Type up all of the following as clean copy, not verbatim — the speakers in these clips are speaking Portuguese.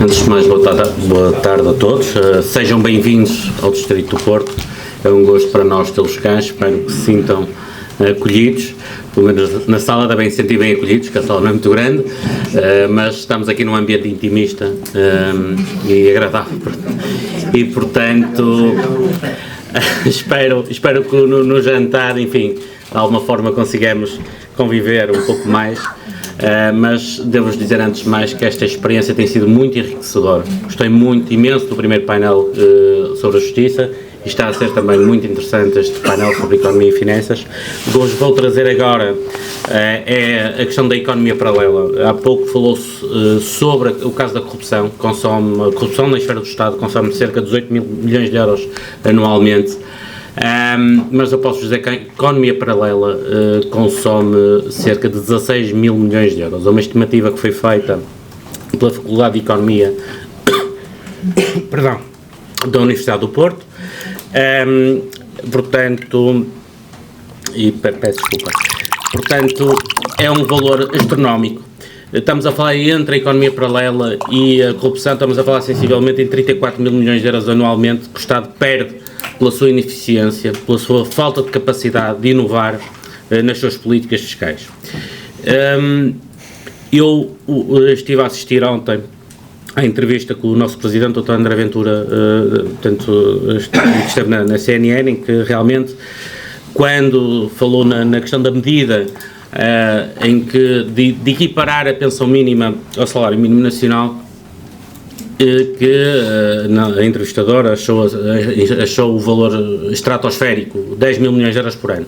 Antes de mais, boa tarde a todos. Sejam bem-vindos ao Distrito do Porto. É um gosto para nós tê-los cá. Espero que se sintam acolhidos. Pelo menos na sala devem se sentir bem acolhidos, que a sala não é muito grande, mas estamos aqui num ambiente intimista e agradável. E, portanto, espero que no jantar, enfim, de alguma forma consigamos conviver um pouco mais. Mas devo-vos dizer antes de mais que esta experiência tem sido muito enriquecedora. Gostei imenso do primeiro painel sobre a justiça e está a ser também muito interessante este painel sobre economia e finanças. O que hoje vou trazer agora é a questão da economia paralela. Há pouco falou-se sobre o caso da corrupção. A corrupção na esfera do Estado consome cerca de 18 mil milhões de euros anualmente. Mas eu posso dizer que a economia paralela consome cerca de 16 mil milhões de euros. É uma estimativa que foi feita pela Faculdade de Economia da Universidade do Porto. Portanto, é um valor astronómico. Estamos a falar entre a economia paralela e a corrupção, estamos a falar sensivelmente em 34 mil milhões de euros anualmente, que o Estado perde pela sua ineficiência, pela sua falta de capacidade de inovar nas suas políticas fiscais. Eu estive a assistir ontem à entrevista com o nosso Presidente, o Dr. André Ventura, esteve na CNN, em que realmente, quando falou na questão da medida em que de equiparar a pensão mínima ao salário mínimo nacional, a entrevistadora achou o valor estratosférico, 10 mil milhões de euros por ano.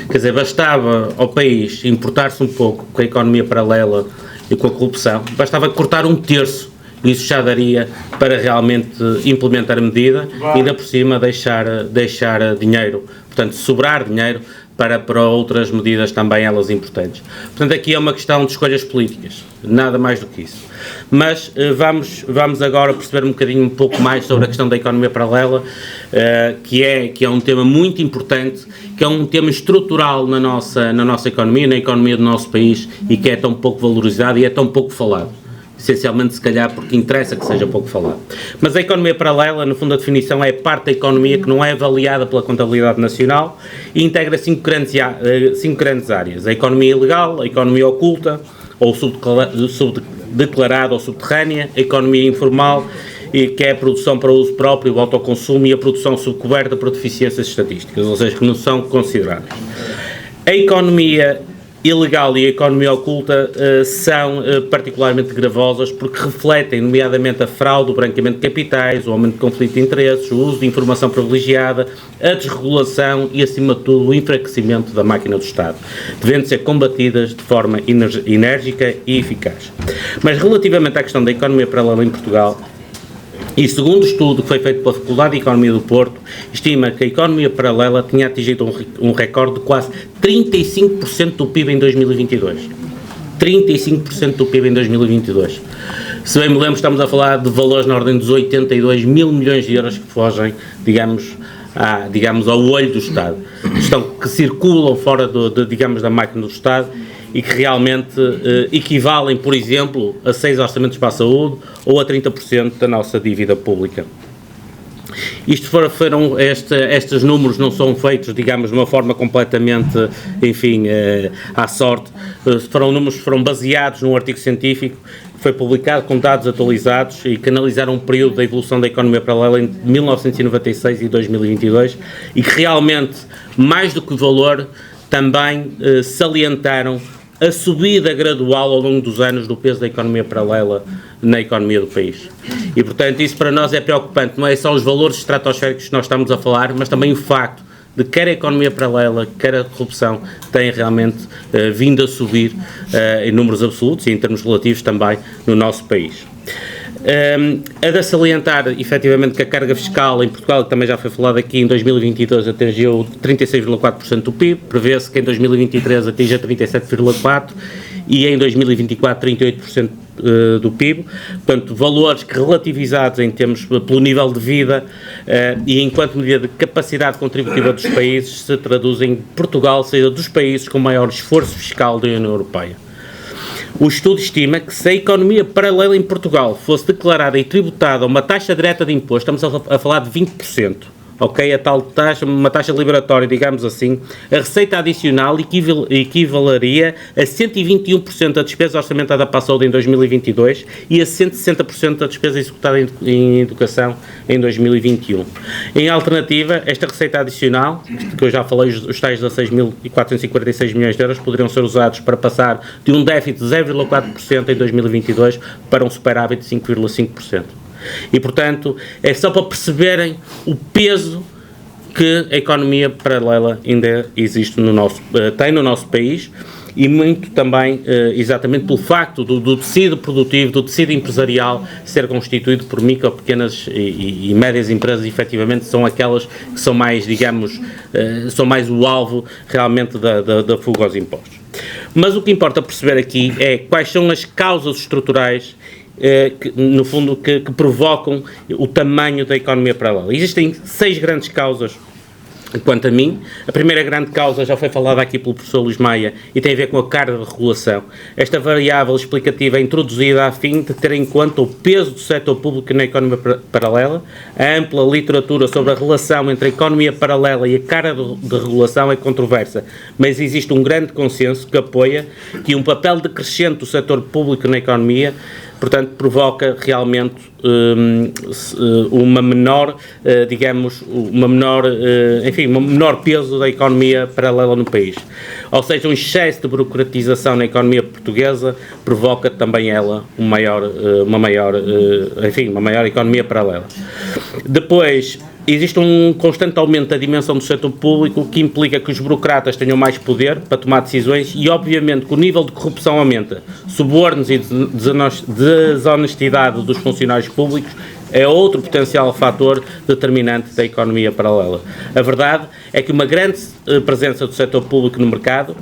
Quer dizer, bastava ao país importar-se um pouco com a economia paralela e com a corrupção, bastava cortar um terço, e isso já daria para realmente implementar a medida e ainda por cima deixar dinheiro, portanto sobrar dinheiro para outras medidas também elas importantes. Portanto, aqui é uma questão de escolhas políticas, nada mais do que isso. Mas vamos agora perceber um pouco mais sobre a questão da economia paralela, que é um tema muito importante, que é um tema estrutural na nossa economia, na economia do nosso país, e que é tão pouco valorizado e é tão pouco falado. Essencialmente, se calhar, porque interessa que seja pouco falado. Mas a economia paralela, no fundo, a definição é a parte da economia que não é avaliada pela contabilidade nacional e integra cinco grandes áreas. A economia ilegal, a economia oculta, ou subdeclarada ou subterrânea, a economia informal, que é a produção para uso próprio, o autoconsumo, e a produção subcoberta por deficiências estatísticas, ou seja, que não são consideradas. A economia ilegal e a economia oculta são particularmente gravosas porque refletem, nomeadamente, a fraude, o branqueamento de capitais, o aumento de conflito de interesses, o uso de informação privilegiada, a desregulação e, acima de tudo, o enfraquecimento da máquina do Estado, devendo ser combatidas de forma enérgica e eficaz. Mas, relativamente à questão da economia paralela em Portugal, e segundo o estudo que foi feito pela Faculdade de Economia do Porto, estima que a economia paralela tinha atingido um recorde de quase 35% do PIB em 2022. 35% do PIB em 2022. Se bem me lembro, estamos a falar de valores na ordem dos 82 mil milhões de euros que fogem, digamos, ao olho do Estado. Que circulam fora da máquina do Estado e que realmente equivalem, por exemplo, a 6 orçamentos para a saúde ou a 30% da nossa dívida pública. Estes números não são feitos, digamos, de uma forma completamente, à sorte. Números que foram baseados num artigo científico que foi publicado com dados atualizados e que analisaram um período da evolução da economia paralela entre 1996 e 2022 e que realmente, mais do que o valor, também salientaram a subida gradual ao longo dos anos do peso da economia paralela na economia do país. E, portanto, isso para nós é preocupante. Não é só os valores estratosféricos que nós estamos a falar, mas também o facto de quer a economia paralela, quer a corrupção, têm realmente vindo a subir em números absolutos e em termos relativos também no nosso país. A de salientar, efetivamente, que a carga fiscal em Portugal, que também já foi falado aqui, em 2022 atingiu 36,4% do PIB, prevê-se que em 2023 atinja 37,4% e em 2024 38% do PIB, portanto, valores que relativizados em termos pelo nível de vida e enquanto medida de capacidade contributiva dos países se traduzem em Portugal, seja dos países com maior esforço fiscal da União Europeia. O estudo estima que se a economia paralela em Portugal fosse declarada e tributada a uma taxa direta de imposto, estamos a falar de 20%, ok? A tal taxa, uma taxa liberatória, digamos assim, a receita adicional equivaleria a 121% da despesa orçamentada para a saúde em 2022 e a 160% da despesa executada em educação em 2021. Em alternativa, esta receita adicional, que eu já falei, os tais 16.446 milhões de euros, poderiam ser usados para passar de um déficit de 0,4% em 2022 para um superávit de 5,5%. E, portanto, é só para perceberem o peso que a economia paralela ainda existe tem no nosso país e muito também, exatamente pelo facto do tecido produtivo, do tecido empresarial ser constituído por micro, pequenas e médias empresas, efetivamente são aquelas que são mais, digamos, são mais o alvo realmente da fuga aos impostos. Mas o que importa perceber aqui é quais são as causas estruturais que, no fundo, que provocam o tamanho da economia paralela. Existem 6 grandes causas, quanto a mim. A primeira grande causa já foi falada aqui pelo professor Luís Maia e tem a ver com a carga de regulação. Esta variável explicativa é introduzida a fim de ter em conta o peso do setor público na economia paralela. A ampla literatura sobre a relação entre a economia paralela e a carga de regulação é controversa, mas existe um grande consenso que apoia que um papel decrescente do setor público na economia, portanto, provoca realmente uma menor, digamos, um menor peso da economia paralela no país. Ou seja, um excesso de burocratização na economia portuguesa provoca também ela uma maior economia paralela. Depois, existe um constante aumento da dimensão do setor público que implica que os burocratas tenham mais poder para tomar decisões e, obviamente, que o nível de corrupção aumenta. Subornos e desonestidade dos funcionários públicos é outro potencial fator determinante da economia paralela. A verdade é que uma grande presença do setor público no mercado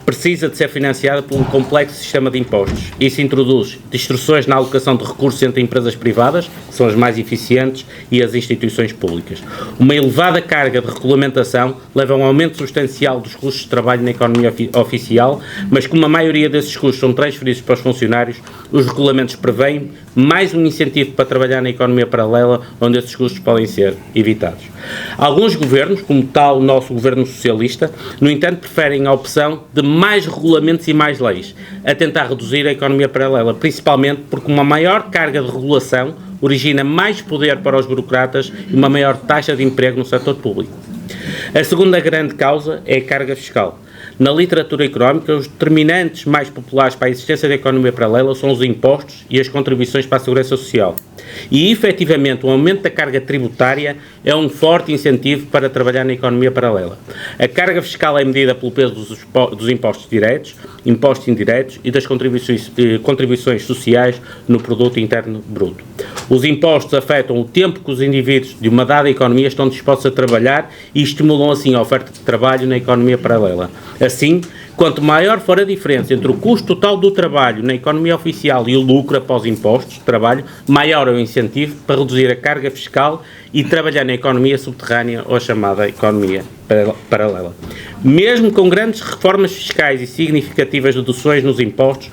precisa de ser financiada por um complexo sistema de impostos. Isso introduz distorções na alocação de recursos entre empresas privadas, que são as mais eficientes, e as instituições públicas. Uma elevada carga de regulamentação leva a um aumento substancial dos custos de trabalho na economia oficial, mas como a maioria desses custos são transferidos para os funcionários, os regulamentos prevêem mais um incentivo para trabalhar na economia paralela, onde esses custos podem ser evitados. Alguns governos, como tal o nosso governo socialista, no entanto, preferem a opção de mais regulamentos e mais leis, a tentar reduzir a economia paralela, principalmente porque uma maior carga de regulação origina mais poder para os burocratas e uma maior taxa de emprego no setor público. A segunda grande causa é a carga fiscal. Na literatura económica, os determinantes mais populares para a existência da economia paralela são os impostos e as contribuições para a segurança social. E, efetivamente, o aumento da carga tributária é um forte incentivo para trabalhar na economia paralela. A carga fiscal é medida pelo peso dos impostos diretos, impostos indiretos e das contribuições sociais no produto interno bruto. Os impostos afetam o tempo que os indivíduos de uma dada economia estão dispostos a trabalhar e estimulam, assim, a oferta de trabalho na economia paralela. Assim, quanto maior for a diferença entre o custo total do trabalho na economia oficial e o lucro após impostos de trabalho, maior é o incentivo para reduzir a carga fiscal e trabalhar na economia subterrânea ou chamada economia paralela. Mesmo com grandes reformas fiscais e significativas deduções nos impostos,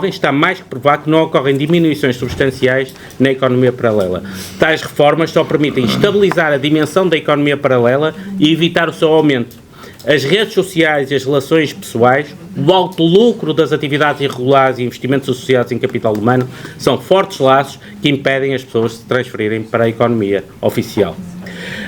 está mais que provado que não ocorrem diminuições substanciais na economia paralela. Tais reformas só permitem estabilizar a dimensão da economia paralela e evitar o seu aumento. As redes sociais e as relações pessoais, o alto lucro das atividades irregulares e investimentos associados em capital humano são fortes laços que impedem as pessoas de se transferirem para a economia oficial.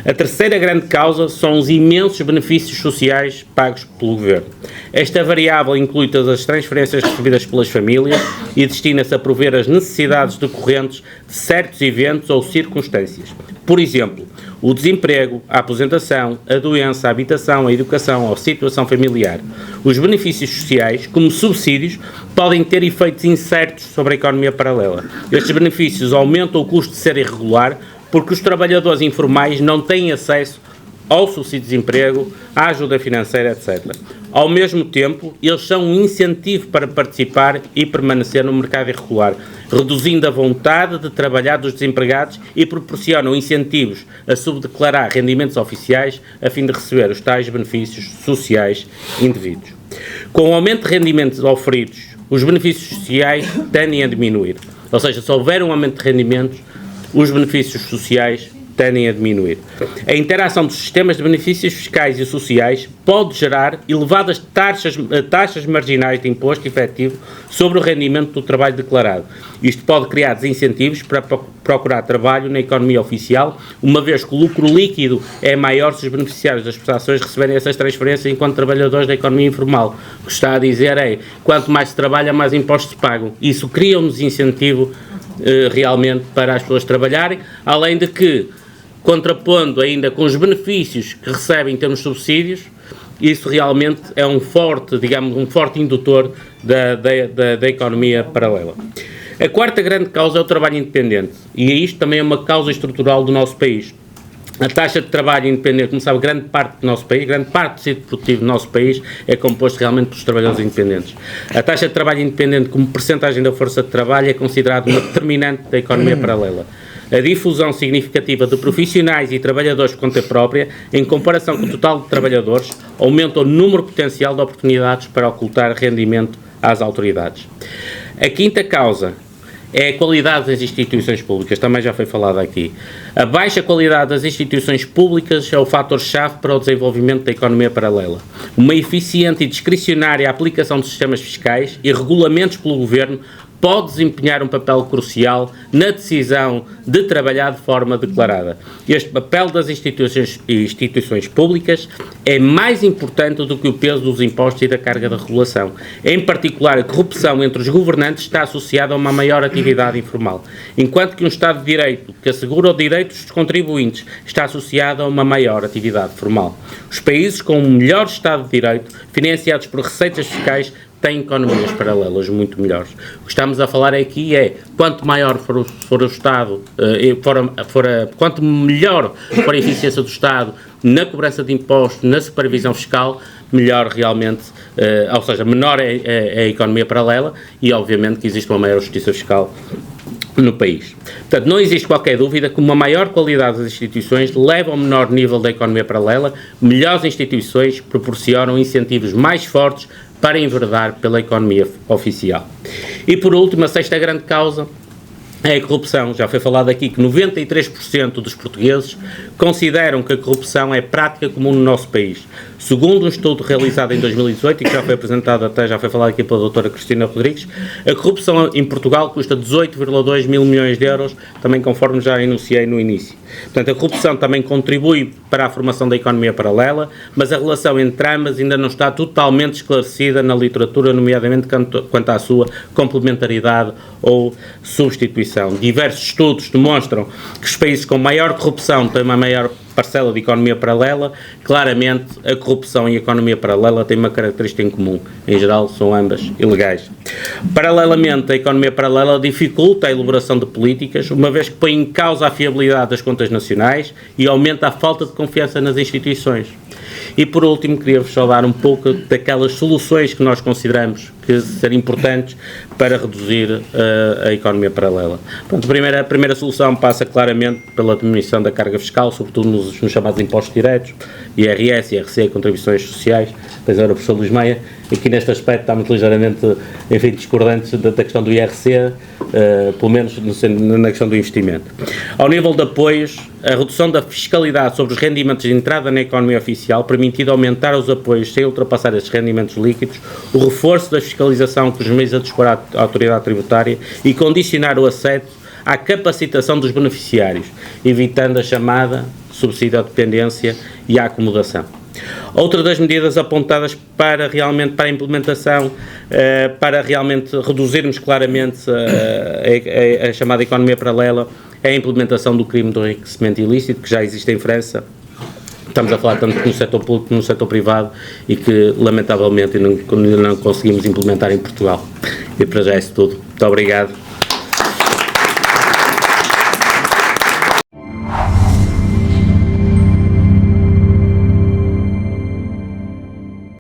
A terceira grande causa são os imensos benefícios sociais pagos pelo Governo. Esta variável inclui todas as transferências recebidas pelas famílias e destina-se a prover as necessidades decorrentes de certos eventos ou circunstâncias. Por exemplo, o desemprego, a aposentação, a doença, a habitação, a educação ou a situação familiar. Os benefícios sociais, como subsídios, podem ter efeitos incertos sobre a economia paralela. Estes benefícios aumentam o custo de ser irregular porque os trabalhadores informais não têm acesso ao subsídio de desemprego, à ajuda financeira, etc. Ao mesmo tempo, eles são um incentivo para participar e permanecer no mercado irregular, reduzindo a vontade de trabalhar dos desempregados e proporcionam incentivos a subdeclarar rendimentos oficiais a fim de receber os tais benefícios sociais indevidos. Com o aumento de rendimentos oferidos os benefícios sociais tendem a diminuir. Ou seja, se houver um aumento de rendimentos, os benefícios sociais tendem a diminuir. A interação dos sistemas de benefícios fiscais e sociais pode gerar elevadas taxas marginais de imposto efetivo sobre o rendimento do trabalho declarado. Isto pode criar desincentivos para procurar trabalho na economia oficial, uma vez que o lucro líquido é maior se os beneficiários das prestações receberem essas transferências enquanto trabalhadores da economia informal. O que está a dizer é, quanto mais se trabalha, mais impostos se pagam. Isso cria um desincentivo realmente para as pessoas trabalharem, além de que, contrapondo ainda com os benefícios que recebem em termos de subsídios, isso realmente é um forte indutor da economia paralela. A quarta grande causa é o trabalho independente, e isto também é uma causa estrutural do nosso país. A taxa de trabalho independente, como sabe, grande parte do nosso país, grande parte do tecido produtivo do nosso país é composto realmente pelos trabalhadores independentes. A taxa de trabalho independente como percentagem da força de trabalho é considerada uma determinante da economia paralela. A difusão significativa de profissionais e trabalhadores por conta própria, em comparação com o total de trabalhadores, aumenta o número potencial de oportunidades para ocultar rendimento às autoridades. A quinta causa é a qualidade das instituições públicas, também já foi falado aqui. A baixa qualidade das instituições públicas é o fator-chave para o desenvolvimento da economia paralela. Uma eficiente e discricionária aplicação de sistemas fiscais e regulamentos pelo Governo pode desempenhar um papel crucial na decisão de trabalhar de forma declarada. Este papel das instituições públicas é mais importante do que o peso dos impostos e da carga da regulação. Em particular, a corrupção entre os governantes está associada a uma maior atividade informal, enquanto que um Estado de Direito que assegura os direitos dos contribuintes está associado a uma maior atividade formal. Os países com um melhor Estado de Direito, financiados por receitas fiscais, têm economias paralelas muito melhores. O que estamos a falar aqui é, quanto maior for o Estado, quanto melhor for a eficiência do Estado na cobrança de impostos, na supervisão fiscal, melhor realmente, ou seja, menor é a economia paralela e, obviamente, que existe uma maior justiça fiscal no país. Portanto, não existe qualquer dúvida que uma maior qualidade das instituições leva a um menor nível da economia paralela, melhores instituições proporcionam incentivos mais fortes para enverdar pela economia oficial. E por último, a sexta grande causa é a corrupção. Já foi falado aqui que 93% dos portugueses consideram que a corrupção é prática comum no nosso país. Segundo um estudo realizado em 2018 e que já foi apresentado até, já foi falado aqui pela doutora Cristina Rodrigues, a corrupção em Portugal custa 18,2 mil milhões de euros, também conforme já enunciei no início. Portanto, a corrupção também contribui para a formação da economia paralela, mas a relação entre ambas ainda não está totalmente esclarecida na literatura, nomeadamente quanto à sua complementaridade ou substituição. Diversos estudos demonstram que os países com maior corrupção têm uma maior parcela de economia paralela. Claramente, a corrupção e a economia paralela têm uma característica em comum. Em geral, são ambas ilegais. Paralelamente, a economia paralela dificulta a elaboração de políticas, uma vez que põe em causa a fiabilidade das contas nacionais e aumenta a falta de confiança nas instituições. E, por último, queria-vos só dar um pouco daquelas soluções que nós consideramos que serem importantes para reduzir a economia paralela. Pronto, a primeira solução passa claramente pela diminuição da carga fiscal, sobretudo nos chamados impostos diretos, IRS, IRC, contribuições sociais. Pois era o professor Luís Maia, aqui neste aspecto estamos ligeiramente, enfim, discordantes da questão do IRC, pelo menos na questão do investimento. Ao nível de apoios, a redução da fiscalidade sobre os rendimentos de entrada na economia oficial, permitindo aumentar os apoios sem ultrapassar estes rendimentos líquidos, o reforço da fiscalização com os meios a dispor à autoridade tributária e condicionar o acesso à capacitação dos beneficiários, evitando a chamada subsídio à dependência e à acomodação. Outra das medidas apontadas para a implementação, para realmente reduzirmos claramente a chamada economia paralela, é a implementação do crime do enriquecimento ilícito, que já existe em França. Estamos a falar tanto no setor público como no setor privado e que, lamentavelmente, ainda não conseguimos implementar em Portugal. E para já é isso tudo. Muito obrigado.